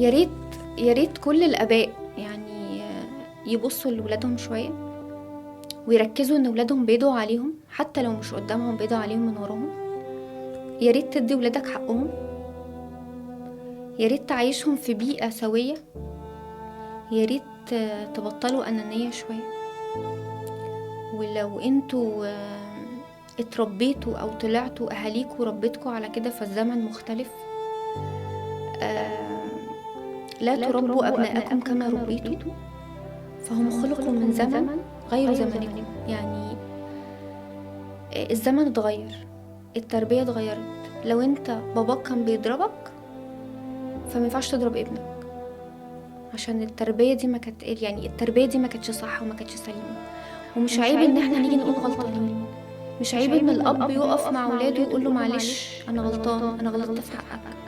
يا ريت يا ريت كل الآباء يعني يبصوا لولادهم شوية ويركزوا إن ولادهم بيدعوا عليهم، حتى لو مش قدامهم بيدعوا عليهم من وراهم. يا ريت تدي ولادك حقهم، يا ريت تعيشهم في بيئة سوية، يا ريت تبطلوا أنانية شوية. ولو انتوا اتربيتوا أو طلعتوا أهاليكوا ربيتكوا على كده فالزمن مختلف. لا تربوا أبناءكم كما ربيتوا، فهم خلقوا من زمن غير زمنكم. يعني الزمن اتغير، التربية اتغيرت. لو انت باباك كان بيضربك فما ينفعش تضرب ابنك، عشان التربية دي ما كانت يعني التربية دي ما كانتش صح وما كانتش سليمة. ومش عيب ان احنا نيجي نقول غلطانين، مش عيب ان الاب يقف مع ولاده ويقول له معلش انا غلطان، انا غلطت في حقك.